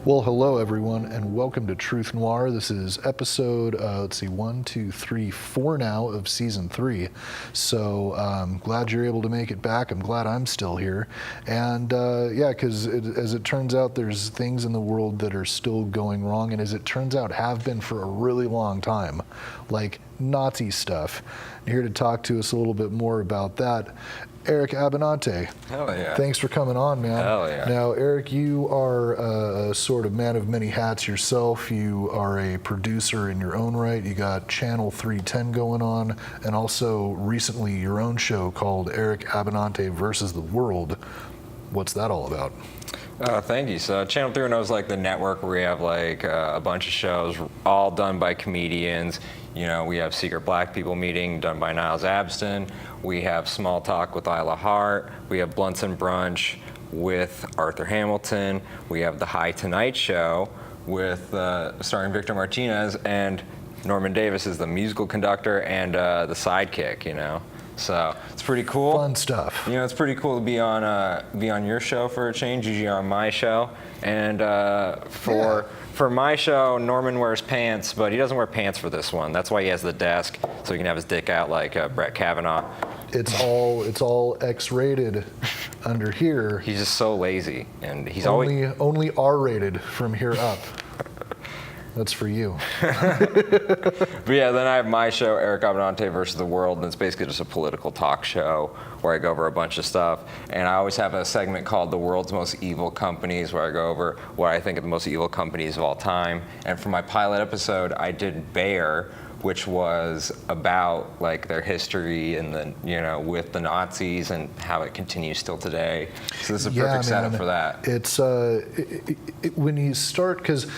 Well, hello everyone, and welcome to Truth Noir. This is episode, 1, 2, 3, 4 now of season 3. So glad you're able to make it back. I'm glad I'm still here. And yeah, because as it turns out, there's things in the world that are still going wrong, and as it turns out, have been for a really long time, like Nazi stuff. Here to talk to us a little bit more about that, ERIC ABBENANTE. Hell yeah. Thanks for coming on, man. Hell yeah. Now, ERIC, you are a sort of man of many hats yourself. You are a producer in your own right. You got Channel 310 going on, and also recently your own show called ERIC ABBENANTE versus the World. What's that all about? Thank you. So Channel 310 is like the network where we have like a bunch of shows all done by comedians. You know, we have Secret Black People Meeting done by Niles Abston. We have Small Talk with Isla Hart. We have Blunts and Brunch with Arthur Hamilton. We have The High Tonight Show with starring Victor Martinez, and Norman Davis is the musical conductor and the sidekick, you know. So it's pretty cool. Fun stuff. You know, it's pretty cool to be on your show for a change, usually on my show. And for my show, Norman wears pants, but he doesn't wear pants for this one. That's why he has the desk, so he can have his dick out like Brett Kavanaugh. It's all X-rated under here. He's just so lazy, and he's only R-rated from here up. That's for you. But yeah, then I have my show, ERIC ABBENANTE versus the World, and it's basically just a political talk show where I go over a bunch of stuff. And I always have a segment called The World's Most Evil Companies, where I go over what I think are the most evil companies of all time. And for my pilot episode, I did Bayer, which was about like their history and the, you know, with the Nazis and how it continues still today. So this is a perfect setup for that. It's when you start, because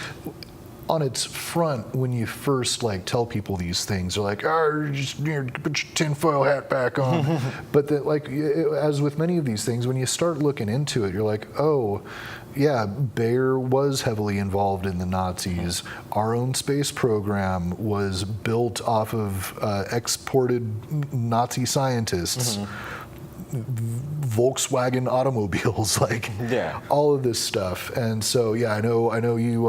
on its front, when you first like tell people these things, they're like, "Oh, just put your tinfoil hat back on." But then, like, as with many of these things, when you start looking into it, you're like, "Oh, yeah, Bayer was heavily involved in the Nazis. Our own space program was built off of exported Nazi scientists." Volkswagen automobiles, like all of this stuff. And so yeah, I know you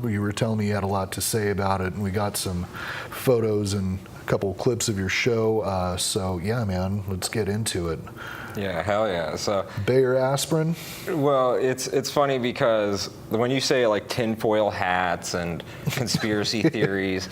you were telling me you had a lot to say about it, and we got some photos and a couple of clips of your show. So yeah, man, let's get into it. Yeah, hell yeah. So Bayer aspirin? Well, it's funny because when you say like tinfoil hats and conspiracy theories,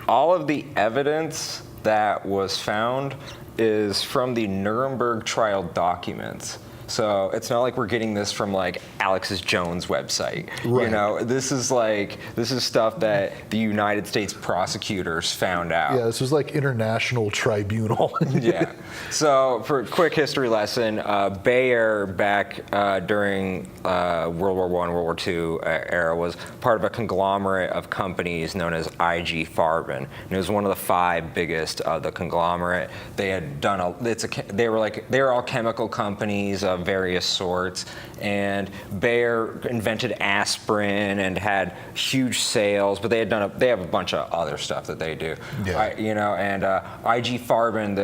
all of the evidence that was found is from the Nuremberg trial documents. So it's not like we're getting this from like Alexis Jones' website. Right. You know, this is stuff that the United States prosecutors found out. Yeah, this was like international tribunal. Yeah. So for a quick history lesson, Bayer back during World War I, World War II era was part of a conglomerate of companies known as IG Farben. And it was one of the 5 biggest of the conglomerate. They had done they were all chemical companies of various sorts, and Bayer invented aspirin and had huge sales, but they have a bunch of other stuff that they do. Yeah. You know, and IG Farben,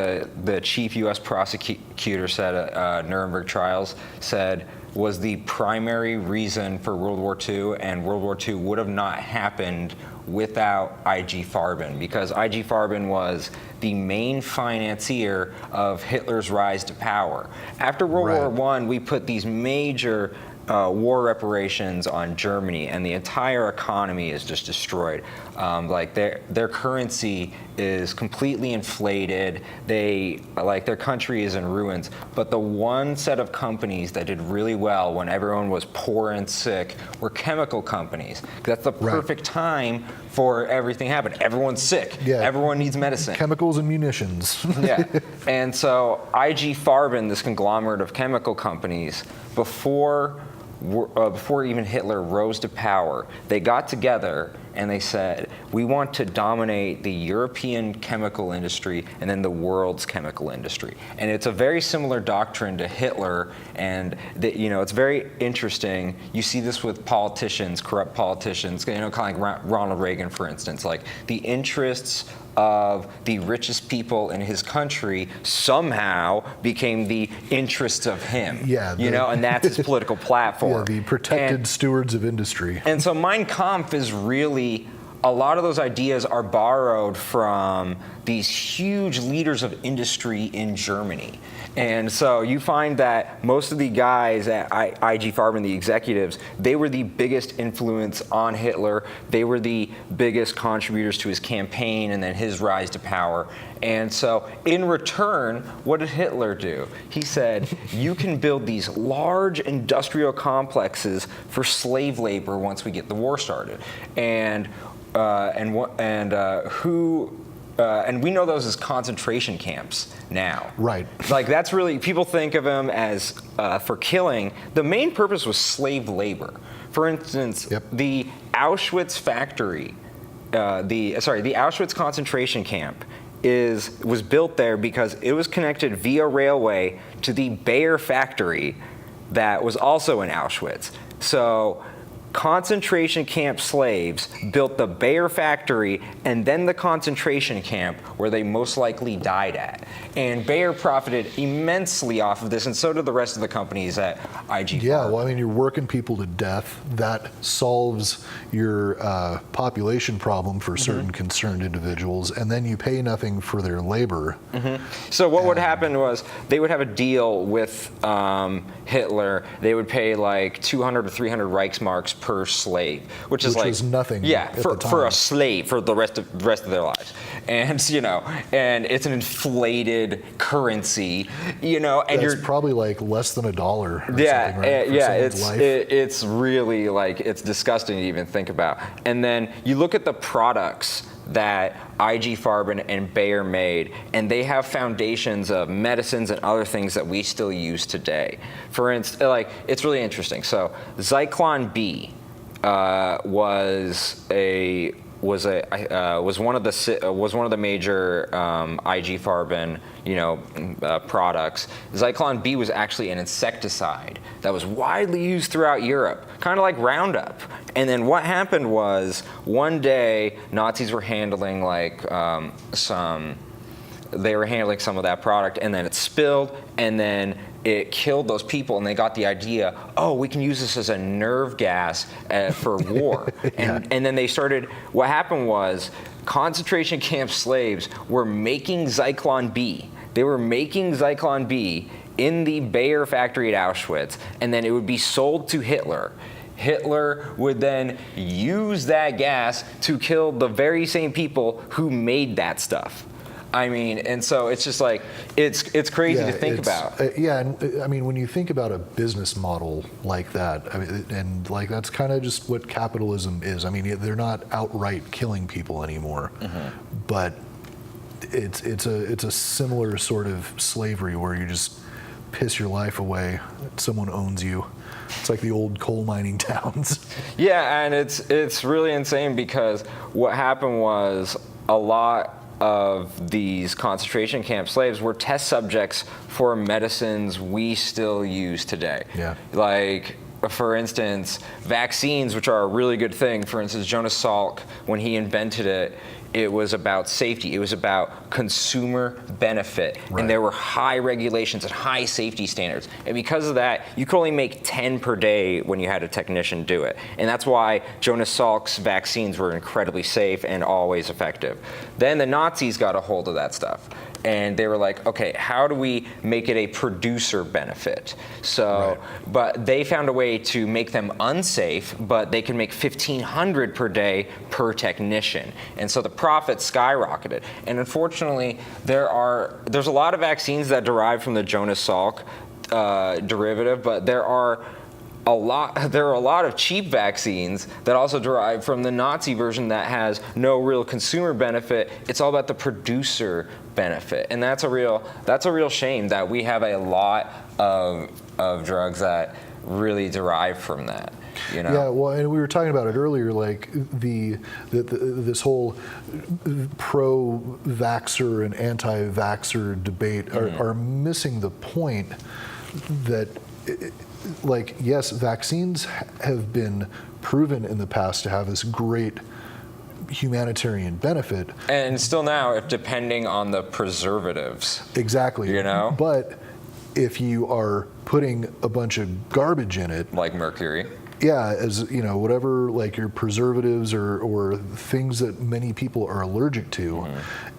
the chief U.S. prosecutor said at Nuremberg trials, said was the primary reason for World War II, and World War II would have not happened without IG Farben, because IG Farben was the main financier of Hitler's rise to power. After World War I, we put these major war reparations on Germany, and the entire economy is just destroyed. Like their currency is completely inflated. Their country is in ruins. But the one set of companies that did really well when everyone was poor and sick were chemical companies. That's the perfect time for everything to happen. Everyone's sick. Yeah. Everyone needs medicine. Chemicals and munitions. Yeah. And so IG Farben, this conglomerate of chemical companies, before even Hitler rose to power, they got together and they said, we want to dominate the European chemical industry and then the world's chemical industry. And it's a very similar doctrine to Hitler, and it's very interesting. You see this with politicians, corrupt politicians, kind of like Ronald Reagan, for instance. Like, the interests of the richest people in his country somehow became the interests of him. Yeah, and that's his political platform. Yeah, the protected stewards of industry. And so Mein Kampf is really, a lot of those ideas are borrowed from these huge leaders of industry in Germany. And so you find that most of the guys at IG Farben, the executives, they were the biggest influence on Hitler. They were the biggest contributors to his campaign and then his rise to power. And so in return, what did Hitler do? He said, you can build these large industrial complexes for slave labor once we get the war started. And we know those as concentration camps now. Right. Like, that's really, people think of them as for killing. The main purpose was slave labor. For instance, Yep. the Auschwitz factory, the Auschwitz concentration camp was built there because it was connected via railway to the Bayer factory that was also in Auschwitz. So concentration camp slaves built the Bayer factory and then the concentration camp where they most likely died at. And Bayer profited immensely off of this, and so did the rest of the companies at IG. Yeah, well, I mean, you're working people to death. That solves your population problem for certain concerned individuals, and then you pay nothing for their labor. So what would happen was they would have a deal with Hitler. They would pay like 200 to 300 Reichsmarks per slave, which is like nothing. Yeah, at the time. for a slave for the rest of their lives, and and it's an inflated currency, and That's probably like less than $1 or something, yeah, right, for someone's life. it's really, like, it's disgusting to even think about. And then you look at the products that IG Farben and Bayer made, and they have foundations of medicines and other things that we still use today. For instance, like, it's really interesting. So Zyklon B was one of the major IG Farben products. Zyklon B was actually an insecticide that was widely used throughout Europe, kind of like Roundup. And then what happened was, one day Nazis were handling some of that product, and then it spilled, and then it killed those people, and they got the idea, oh, we can use this as a nerve gas for war. And then they started, what happened was, concentration camp slaves were making Zyklon B. They were making Zyklon B in the Bayer factory at Auschwitz, and then it would be sold to Hitler. Hitler would then use that gas to kill the very same people who made that stuff. I mean, and so it's just like, it's crazy to think about. And I mean, when you think about a business model like that, I mean, and like, that's kind of just what capitalism is. I mean, they're not outright killing people anymore, but it's a similar sort of slavery where you just piss your life away. Someone owns you. It's like the old coal mining towns. Yeah, and it's really insane, because what happened was, a lot of these concentration camp slaves were test subjects for medicines we still use today. Yeah. Like, for instance, vaccines, which are a really good thing. For instance, Jonas Salk, when he invented it, it was about safety. It was about consumer benefit. Right. And there were high regulations and high safety standards. And because of that, you could only make 10 per day when you had a technician do it. And that's why Jonas Salk's vaccines were incredibly safe and always effective. Then the Nazis got a hold of that stuff. And they were like, okay, how do we make it a producer benefit? So, but they found a way to make them unsafe, but they can make $1,500 per day per technician. And so the profits skyrocketed. And unfortunately, there's a lot of vaccines that derive from the Jonas Salk derivative, but there are a lot of cheap vaccines that also derive from the Nazi version that has no real consumer benefit. It's all about the producer benefit, and that's a real shame that we have a lot of drugs that really derive from that. You know? Yeah, well, and we were talking about it earlier, like this whole pro-vaxxer and anti-vaxxer debate are missing the point that, like, yes, vaccines have been proven in the past to have this great humanitarian benefit. And still now, if depending on the preservatives. Exactly. You know? But if you are putting a bunch of garbage in it, Like mercury. yeah, as you know, whatever, like your preservatives or things that many people are allergic to,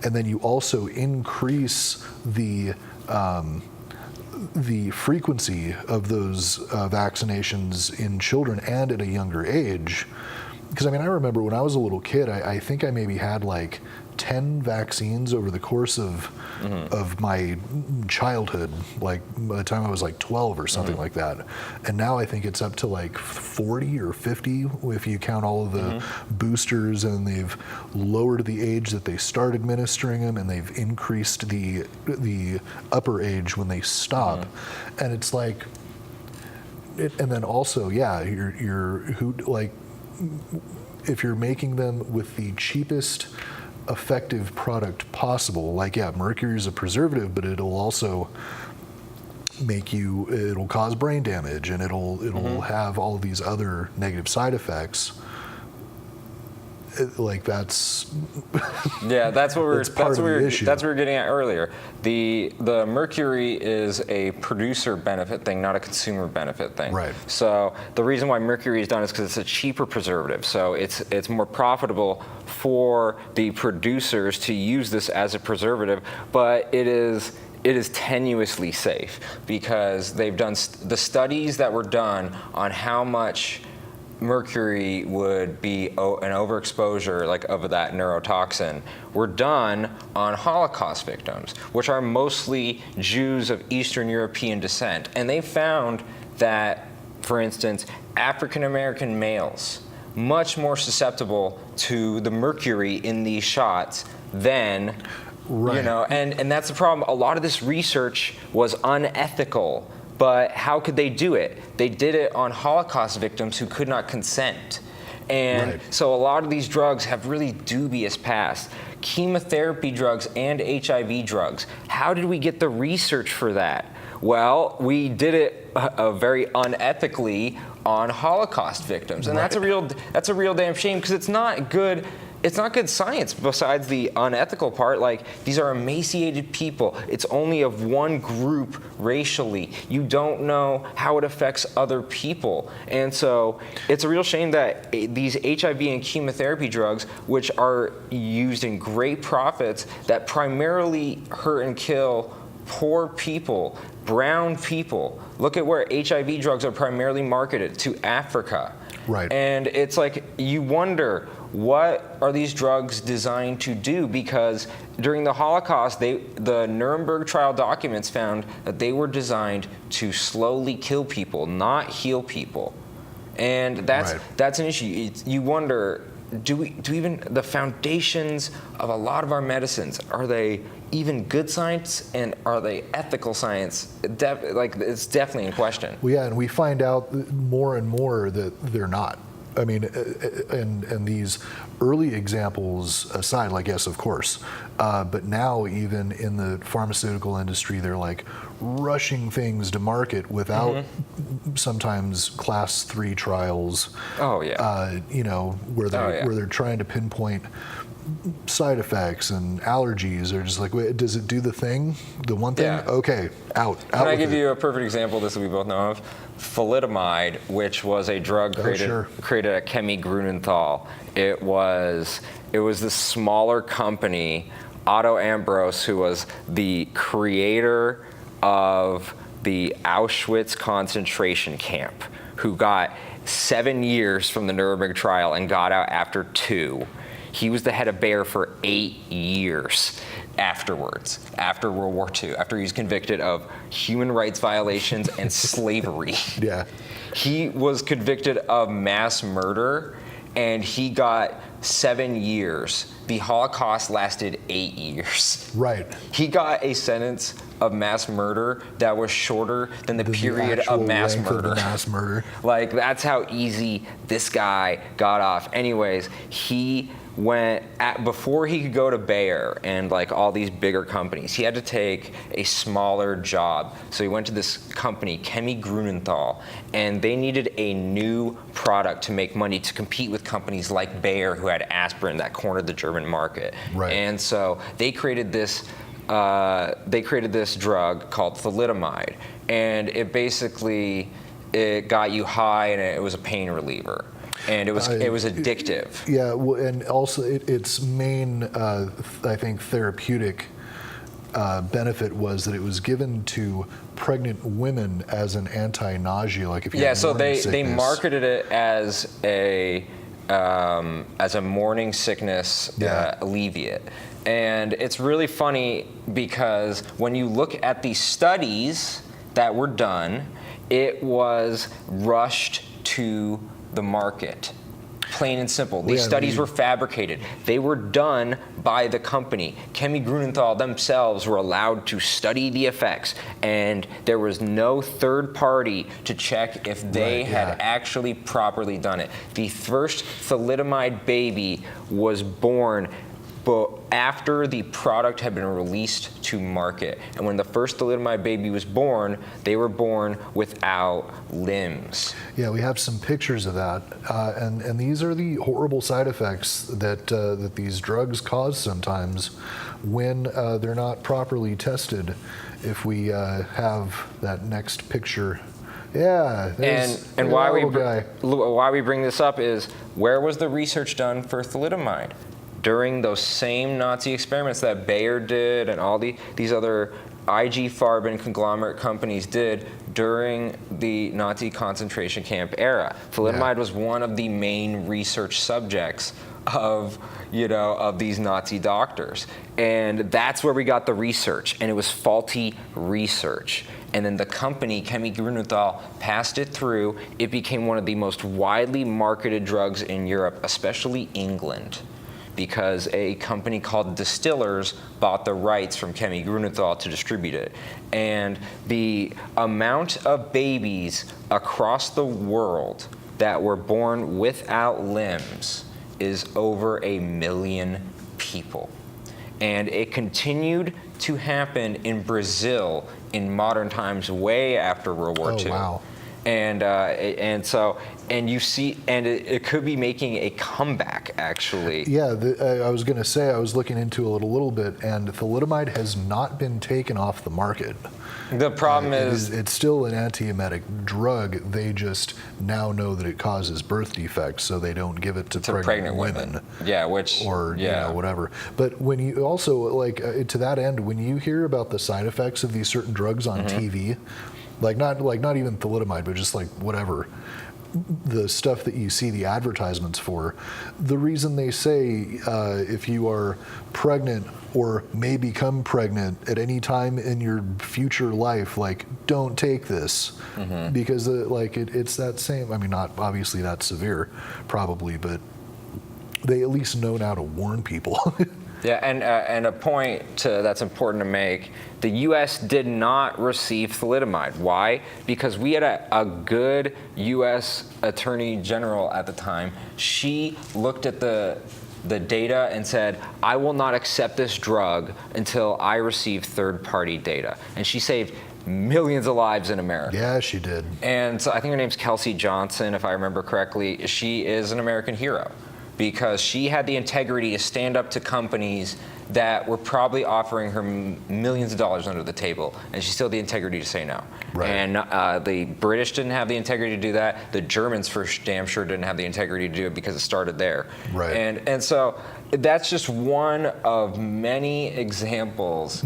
and then you also increase the frequency of those vaccinations in children and at a younger age. Because I mean, I remember when I was a little kid, I think I maybe had like 10 vaccines over the course of my childhood, like by the time I was like 12 or something like that. And now I think it's up to like 40 or 50 if you count all of the boosters, and they've lowered the age that they start administering them, and they've increased the upper age when they stop. And it's like, and then also, yeah, if you're making them with the cheapest effective product possible, like, yeah, mercury is a preservative, but it'll also it'll cause brain damage, and it'll have all these other negative side effects. Like, that's Yeah, that's what we're that's what we're getting at earlier. The mercury is a producer benefit thing, not a consumer benefit thing. Right. So the reason why mercury is done is because it's a cheaper preservative. So it's more profitable for the producers to use this as a preservative, but it is tenuously safe, because they've done the studies that were done on how much mercury would be an overexposure, like, of that neurotoxin, were done on Holocaust victims, which are mostly Jews of Eastern European descent. And they found that, for instance, African American males, much more susceptible to the mercury in these shots than, you know, and that's the problem. A lot of this research was unethical. But how could they do it? They did it on Holocaust victims who could not consent. And so a lot of these drugs have really dubious past. Chemotherapy drugs and HIV drugs. How did we get the research for that? Well, we did it very unethically on Holocaust victims. And that's a real damn shame, because it's not good. It's not good science, besides the unethical part. Like, these are emaciated people. It's only of one group racially. You don't know how it affects other people. And so it's a real shame that these HIV and chemotherapy drugs, which are used in great profits, that primarily hurt and kill poor people, brown people. Look at where HIV drugs are primarily marketed, to Africa. Right. And it's like, you wonder, what are these drugs designed to do? Because during the Holocaust, the Nuremberg trial documents found that they were designed to slowly kill people, not heal people. And that's an issue. You wonder, do even the foundations of a lot of our medicines, are they even good science, and are they ethical science? It's definitely in question. Well, yeah, and we find out more and more that they're not. I mean, and these early examples aside, like, yes, of course, but now even in the pharmaceutical industry, they're like rushing things to market without sometimes class 3 trials. Oh yeah. You know, where they're trying to pinpoint side effects and allergies. They're just like, wait, does it do the one thing? Yeah. Okay, out. Can I give you a perfect example of this that we both know of? Thalidomide, which was a drug created at Chemie Grunenthal. It was this smaller company, Otto Ambros, who was the creator of the Auschwitz concentration camp, who got 7 years from the Nuremberg trial and got out after 2. He was the head of Bayer for 8 years afterwards, after World War II, after he was convicted of human rights violations and slavery. Yeah. He was convicted of mass murder, and he got 7 years. The Holocaust lasted 8 years. Right. He got a sentence of mass murder that was shorter than the period of mass murder. Mass murder. Like, that's how easy this guy got off. Anyways, he went before he could go to Bayer and like all these bigger companies, he had to take a smaller job. So he went to this company, Chemie Grunenthal, and they needed a new product to make money to compete with companies like Bayer, who had aspirin that cornered the German market. Right. And so they created this drug called thalidomide, and it basically got you high, and it was a pain reliever. And it was addictive. Yeah, well, and also its main, I think, therapeutic benefit was that it was given to pregnant women as an anti-nausea, like if you had so morning they sickness. marketed it as a morning sickness alleviate. And it's really funny because when you look at the studies that were done, it was rushed to the market. Plain and simple. These studies were fabricated. They were done by the company. Chemie Grunenthal themselves were allowed to study the effects, and there was no third party to check if they had actually properly done it. The first thalidomide baby was born after the product had been released to market. And when the first thalidomide baby was born, they were born without limbs. Yeah, we have some pictures of that, and these are the horrible side effects that these drugs cause sometimes when they're not properly tested. If we have that next picture. Yeah, and why we bring this up is, where was the research done for thalidomide? During those same Nazi experiments that Bayer did and all these other IG Farben conglomerate companies did during the Nazi concentration camp era. Thalidomide was one of the main research subjects of these Nazi doctors. And that's where we got the research, and it was faulty research. And then the company, Chemie Grunenthal, passed it through. It became one of the most widely marketed drugs in Europe, especially England, because a company called Distillers bought the rights from Chemie Grunenthal to distribute it. And the amount of babies across the world that were born without limbs is over 1 million people. And it continued to happen in Brazil in modern times, way after World War II. Wow. And you see, and it could be making a comeback, actually. Yeah, I was going to say, I was looking into it a little bit, and thalidomide has not been taken off the market. The problem is it's still an antiemetic drug. They just now know that it causes birth defects, so they don't give it to pregnant women. Yeah, whatever. But when you also, to that end, when you hear about the side effects of these certain drugs on TV, not even thalidomide, but just whatever, the stuff that you see the advertisements for, the reason they say if you are pregnant or may become pregnant at any time in your future life, don't take this, because it's that same, not obviously that severe probably, but they at least know now to warn people. Yeah, and a point that's important to make, the U.S. did not receive thalidomide. Why? Because we had a good U.S. Attorney General at the time. She looked at the data and said, I will not accept this drug until I receive third-party data. And she saved millions of lives in America. Yeah, she did. And so I think her name's Kelsey Johnson, if I remember correctly. She is an American hero, because she had the integrity to stand up to companies that were probably offering her millions of dollars under the table, and she still had the integrity to say no. Right. And the British didn't have the integrity to do that. The Germans, for damn sure, didn't have the integrity to do it, because it started there. Right. And so that's just one of many examples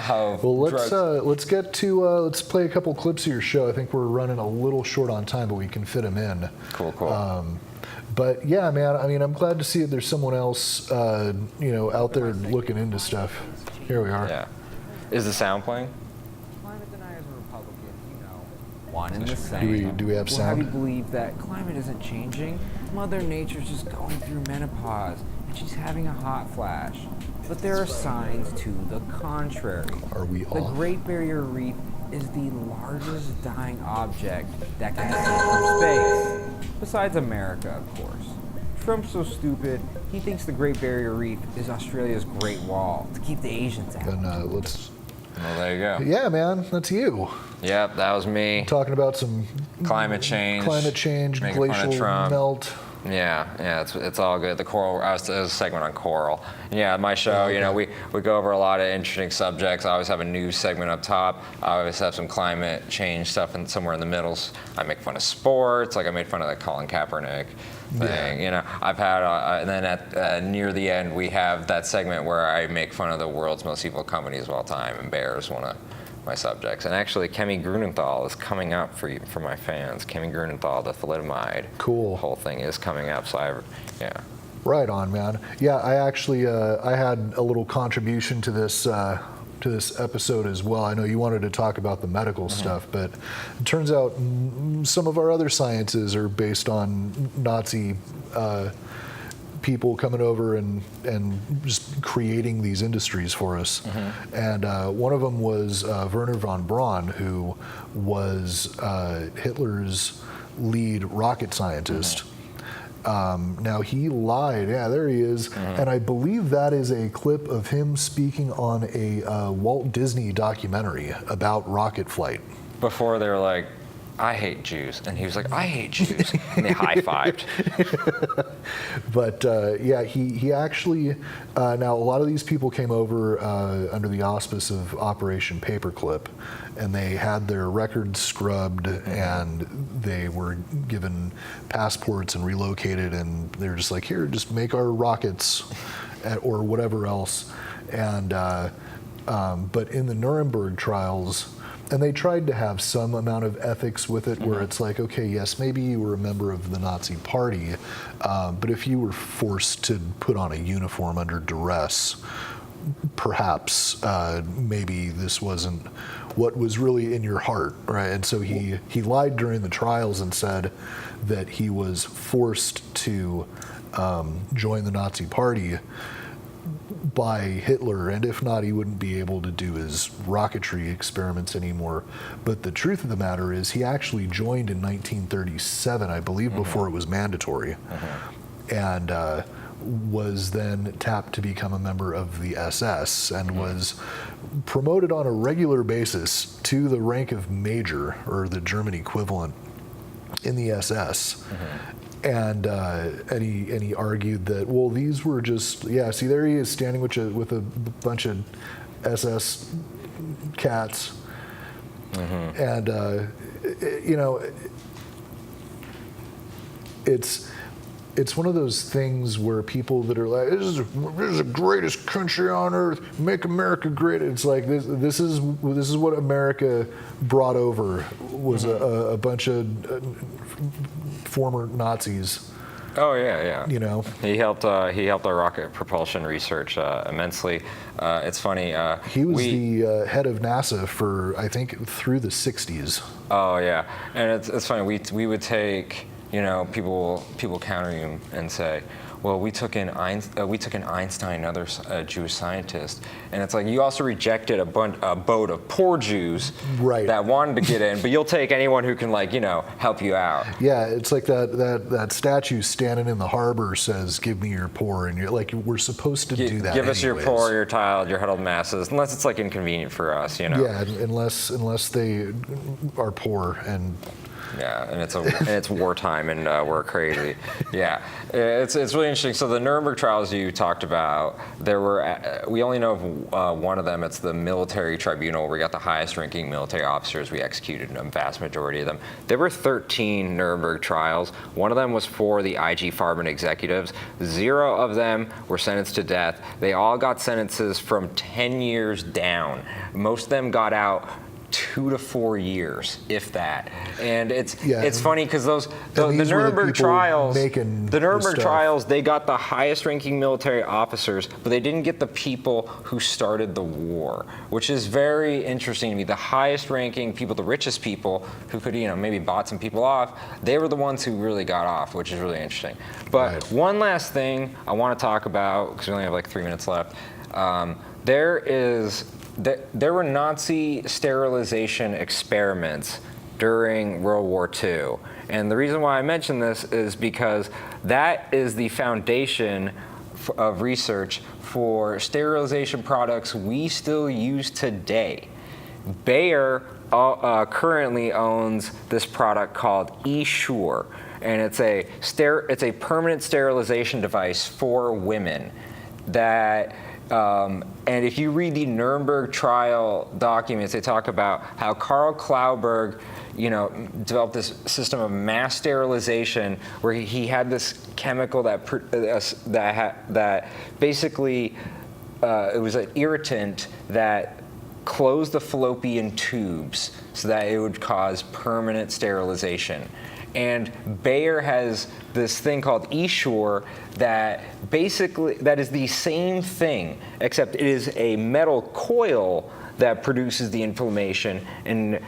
of drugs. Let's get to let's play a couple clips of your show. I think we're running a little short on time, but we can fit them in. Cool. But yeah, man, I'm glad to see that there's someone else, out there looking into stuff. Here we are. Yeah. Is the sound playing? Climate deniers and Republicans, one and the same. Do we have sound? How do you believe that climate isn't changing? Mother Nature's just going through menopause, and she's having a hot flash. But there are signs to the contrary. Are we The all? Great Barrier Reef is the largest dying object that can be seen from space. Besides America, of course. Trump's so stupid, he thinks the Great Barrier Reef is Australia's Great Wall to keep the Asians out. And let's. Well, there you go. Yeah, man, that's you. Yep, that was me. Talking about some Climate change. glacial Making fun of Trump. melt. Yeah, it's all good. The coral, it was a segment on coral. Yeah, my show, you know, we go over a lot of interesting subjects. I always have a news segment up top. I always have some climate change stuff somewhere in the middle. I make fun of sports, like I made fun of the Colin Kaepernick thing. You know, I've had, and then at near the end, we have that segment where I make fun of the world's most evil companies of all time, and Bear's one of my subjects. And actually, Kemi Grunenthal is coming up for my fans. Kemi Grunenthal, the thalidomide Cool. whole thing is coming up. So yeah. Right on, man. Yeah, I actually I had a little contribution to this episode as well. I know you wanted to talk about the medical stuff, but it turns out some of our other sciences are based on Nazi people coming over and just creating these industries for us. And one of them was Werner von Braun, who was Hitler's lead rocket scientist. Now he lied. Yeah, there he is. And I believe that is a clip of him speaking on a Walt Disney documentary about rocket flight. Before they were like, I hate Jews. And he was like, I hate Jews. And they high-fived. But yeah, he actually, now a lot of these people came over under the auspice of Operation Paperclip, and they had their records scrubbed, and they were given passports and relocated, and they were just like, here, just make our rockets or whatever else. And but in the Nuremberg trials, and they tried to have some amount of ethics with it, where it's like, okay, yes, maybe you were a member of the Nazi Party, but if you were forced to put on a uniform under duress, perhaps maybe this wasn't what was really in your heart, right? And so he lied during the trials and said that he was forced to join the Nazi Party by Hitler, and if not, he wouldn't be able to do his rocketry experiments anymore. But the truth of the matter is he actually joined in 1937, I believe, before it was mandatory, and was then tapped to become a member of the SS, and was promoted on a regular basis to the rank of major, or the German equivalent, in the SS. And he argued that, well, these were just, see, there he is standing with a bunch of SS cats, and you know, it's one of those things where people that are like, this is the greatest country on earth, make America great. It's like this is what America brought over, was a bunch of former Nazis. Oh yeah. You know, he helped our rocket propulsion research immensely. It's funny. he was the head of NASA for, I think, through the 60s. Oh yeah, and it's funny. We would take, you know, people counter you and say, well, we took in Einstein, another Jewish scientist, and it's like, you also rejected a boat of poor Jews that wanted to get in, but you'll take anyone who can, like, you know, help you out. Yeah, it's like that statue standing in the harbor says, "Give me your poor," and you're like, we're supposed to do that. Give us your poor, your child, your huddled masses, unless it's like inconvenient for us, you know. Yeah, unless they are poor and. Yeah, and it's wartime, and we're crazy. Yeah, it's really interesting. So the Nuremberg trials you talked about, we only know of one of them. It's the military tribunal where we got the highest-ranking military officers. We executed a vast majority of them. There were 13 Nuremberg trials. One of them was for the IG Farben executives. 0 of them were sentenced to death. They all got sentences from 10 years down. Most of them got out 2 to 4 years, if that. And it's Yeah, funny because the these were the Nuremberg people trials, making the the Nuremberg stuff. trials, they got the highest ranking military officers, but they didn't get the people who started the war, which is very interesting to me. The highest ranking people, the richest people who could, maybe bought some people off, they were the ones who really got off, which is really interesting. But Right. one last thing I want to talk about, because we only have like 3 minutes left. There were Nazi sterilization experiments during World War II. And the reason why I mention this is because that is the foundation of research for sterilization products we still use today. Bayer currently owns this product called eSure, and it's a permanent sterilization device for women that. And if you read the Nuremberg trial documents, they talk about how Karl Klauberg, developed this system of mass sterilization where he had this chemical that basically it was an irritant that closed the fallopian tubes so that it would cause permanent sterilization. And Bayer has this thing called eSure that is the same thing, except it is a metal coil that produces the inflammation and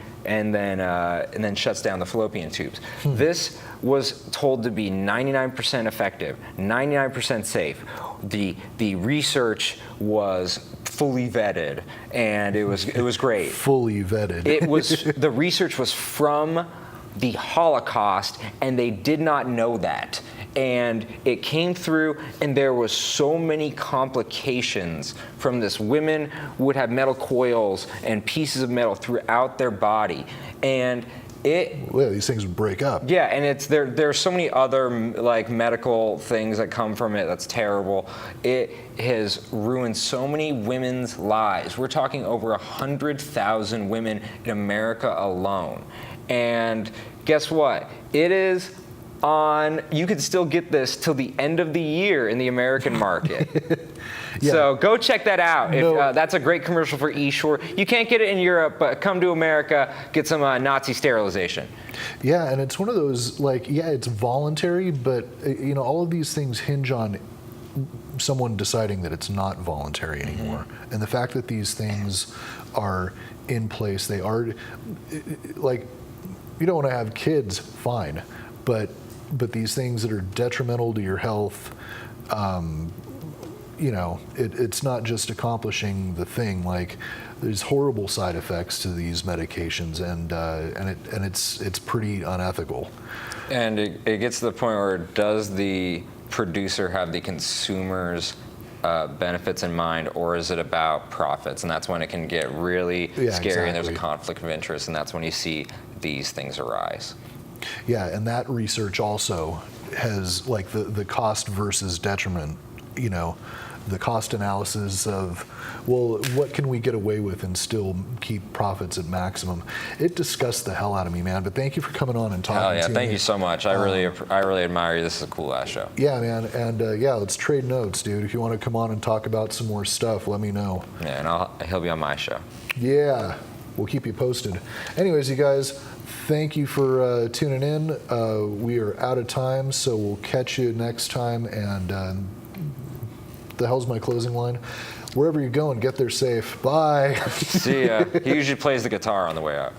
then shuts down the fallopian tubes. This was told to be 99% effective, 99% safe. The research was fully vetted, and it was great. Fully vetted. The research was from the Holocaust, and they did not know that. And it came through, and there was so many complications from this. Women would have metal coils and pieces of metal throughout their body, and these things would break up. Yeah, and there's so many other medical things that come from it that's terrible. It has ruined so many women's lives. We're talking over 100,000 women in America alone. And guess what? It is you can still get this till the end of the year in the American market. Yeah. So go check that out. That's a great commercial for eSure. You can't get it in Europe, but come to America, get some Nazi sterilization. Yeah, and it's one of those, it's voluntary, but all of these things hinge on someone deciding that it's not voluntary anymore. Mm-hmm. And the fact that these things are in place, they are, you don't want to have kids, fine, but these things that are detrimental to your health, it's not just accomplishing the thing. There's horrible side effects to these medications, and it's pretty unethical. And it gets to the point where, does the producer have the consumer's benefits in mind, or is it about profits? And that's when it can get really scary. Exactly. And there's a conflict of interest, and that's when you see these things arise. Yeah, and that research also has the cost versus detriment, the cost analysis of, what can we get away with and still keep profits at maximum? It disgusts the hell out of me, man. But thank you for coming on and talking to me. Thank you so much. I really admire you. This is a cool ass show. Yeah, man. And let's trade notes, dude. If you want to come on and talk about some more stuff, let me know. Yeah, and he'll be on my show. Yeah, we'll keep you posted. Anyways, you guys, thank you for tuning in. We are out of time, so we'll catch you next time. And the hell's my closing line? Wherever you're going, get there safe. Bye. See ya. He usually plays the guitar on the way out.